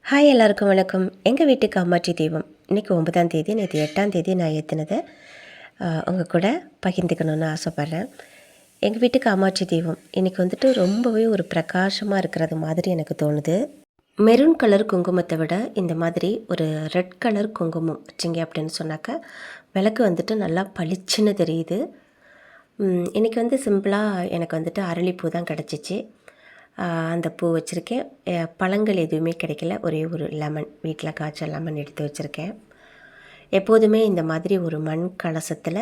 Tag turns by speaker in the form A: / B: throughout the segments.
A: Hi எல்லாருக்கும் வணக்கம். எங்கள் வீட்டு காமாட்சி தீபம் இன்றைக்கி 9ஆம் தேதி, நேற்று 8ஆம் தேதி நான் ஏற்றினதை உங்கள் கூட பகிர்ந்துக்கணுன்னு ஆசைப்பட்றேன். எங்கள் வீட்டு காமாட்சி தீபம் இன்றைக்கி வந்துட்டு ரொம்பவே ஒரு பிரகாசமாக இருக்கிறது மாதிரி எனக்கு தோணுது. மெரூன் கலர் குங்குமத்தை விட இந்த மாதிரி ஒரு ரெட் கலர் குங்குமம் வச்சிங்க அப்படின்னு சொன்னாக்கா விளக்கு வந்துட்டு நல்லா பளிச்சுன்னு தெரியுது. இன்றைக்கி வந்து சிம்பிளாக எனக்கு வந்துட்டு அரளிப்பூ தான் கிடச்சிச்சு. அந்த பூ வச்சுருக்கேன். பழங்கள் எதுவுமே கிடைக்கல. ஒரே ஒரு லெமன், வீட்டில் காய்ச்ச லெமன் எடுத்து வச்சுருக்கேன். எப்போதுமே இந்த மாதிரி ஒரு மண் கலசத்தில்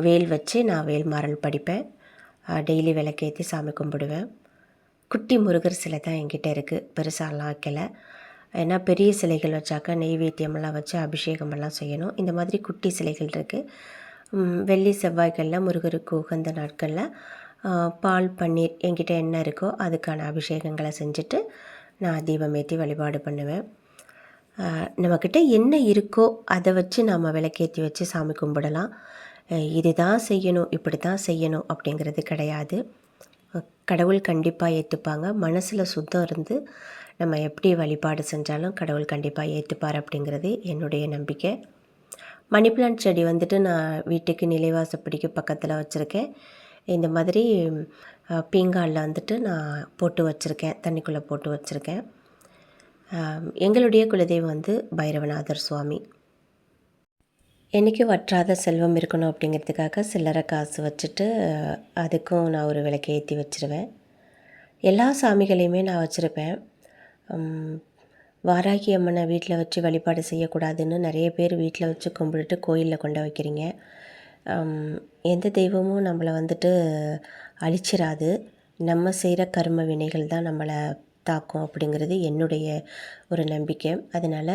A: வேல் வச்சு நான் வேல்மாறல் படிப்பேன். டெய்லி விளக்கேற்றி சாமி கும்பிடுவேன். குட்டி முருகர் சிலை தான் என்கிட்ட இருக்குது. பெருசாலாம் வைக்கலை. ஏன்னா பெரிய சிலைகள் வச்சாக்கா நெய்வேத்தியமெல்லாம் வச்சு அபிஷேகமெல்லாம் செய்யணும். இந்த மாதிரி குட்டி சிலைகள் இருக்குது. வெள்ளி செவ்வாய்களில் முருகருக்கு உகந்த நாட்களில் பால் பன்னீர் என்கிட்ட என்ன இருக்கோ அதுக்கான அபிஷேகங்களை செஞ்சுட்டு நான் தீபம் ஏற்றி வழிபாடு பண்ணுவேன். நம்மக்கிட்ட என்ன இருக்கோ அதை வச்சு நாம் விளக்கேற்றி வச்சு சாமி கும்பிடலாம். இது தான் செய்யணும், இப்படி தான் செய்யணும் அப்படிங்கிறது கிடையாது. கடவுள் கண்டிப்பாக ஏற்றுப்பாங்க. மனசில் சுத்தம் இருந்து நம்ம எப்படி வழிபாடு செஞ்சாலும் கடவுள் கண்டிப்பாக ஏற்றுப்பார் அப்படிங்கிறது என்னுடைய நம்பிக்கை. மணி பிளான்ட் செடி வந்துட்டு நான் வீட்டுக்கு நிலைவாசப்படிக்கு பக்கத்தில் வச்சுருக்கேன். இந்த மாதிரி பீங்காலில் வந்துட்டு நான் போட்டு வச்சுருக்கேன், தண்ணிக்குள்ளே போட்டு வச்சுருக்கேன். எங்களுடைய குலதெய்வம் வந்து பைரவநாதர் சுவாமி. என்றைக்கும் வற்றாத செல்வம் இருக்கணும் அப்படிங்கிறதுக்காக சில்லறை காசு வச்சுட்டு அதுக்கும் நான் ஒரு விளக்கு ஏற்றி வச்சுருவேன். எல்லா சாமிகளையுமே நான் வச்சுருப்பேன். வாராகி அம்மனை வீட்டில் வச்சு வழிபாடு செய்யக்கூடாதுன்னு நிறைய பேர் வீட்டில் வச்சு கும்பிட்டுட்டு கோயிலில் கொண்டு வைக்கிறீங்க. எந்த தெய்வமும் நம்மளை வந்துட்டு அழிச்சிடாது. நம்ம செய்கிற கர்ம வினைகள் தான் நம்மளை தாக்கும் அப்படிங்கிறது என்னுடைய ஒரு நம்பிக்கை. அதனால்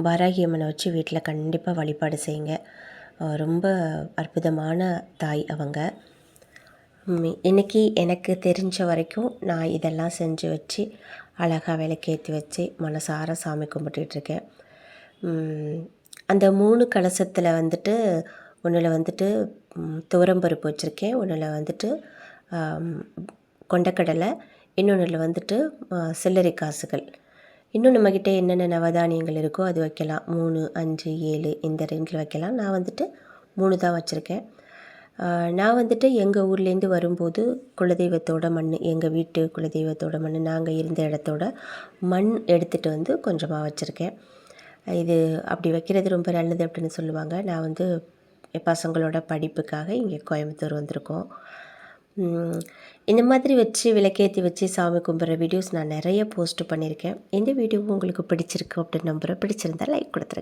A: வாராகி அம்மனை வச்சு வீட்டில் கண்டிப்பாக வழிபாடு செய்யுங்க. ரொம்ப அற்புதமான தாய் அவங்க. இன்றைக்கி எனக்கு தெரிஞ்ச வரைக்கும் நான் இதெல்லாம் செஞ்சு வச்சு அழகாக விளக்கேற்றி வச்சு மனசார சாமி கும்பிட்டுருக்கேன். அந்த 3 கலசத்தில் வந்துட்டு ஒன்றில் வந்துட்டு துவரம்பருப்பு வச்சுருக்கேன், ஒன்றில் வந்துட்டு கொண்டக்கடலை, இன்னொன்றில் வந்துட்டு சில்லறை காசுகள். இன்னும் நம்மக்கிட்ட என்னென்ன நவதானியங்கள் இருக்கோ அது வைக்கலாம். 3, 5, 7 இந்த ரேஞ்சில் வைக்கலாம். நான் வந்துட்டு 3 தான் வச்சுருக்கேன். நான் வந்துட்டு எங்கள் ஊர்லேருந்து வரும்போது குலதெய்வத்தோட மண், எங்கள் வீட்டு குலதெய்வத்தோட மண், நாங்கள் இருந்த இடத்தோட மண் எடுத்துகிட்டு வந்து கொஞ்சமாக வச்சுருக்கேன். இது அப்படி வைக்கிறது ரொம்ப நல்லது அப்படின்னு சொல்லுவாங்க. நான் வந்து பசங்களோட படிப்புக்காக இங்கே கோயம்புத்தூர் வந்திருக்கோம். இந்த மாதிரி வச்சு விளக்கேற்றி வச்சு சாமி கும்பிட்ற வீடியோஸ் நான் நிறைய போஸ்ட் பண்ணியிருக்கேன். இந்த வீடியோ உங்களுக்கு பிடிச்சிருக்கு அப்படின்னு நம்புகிறேன். பிடிச்சிருந்தால் லைக் கொடுத்துருங்க.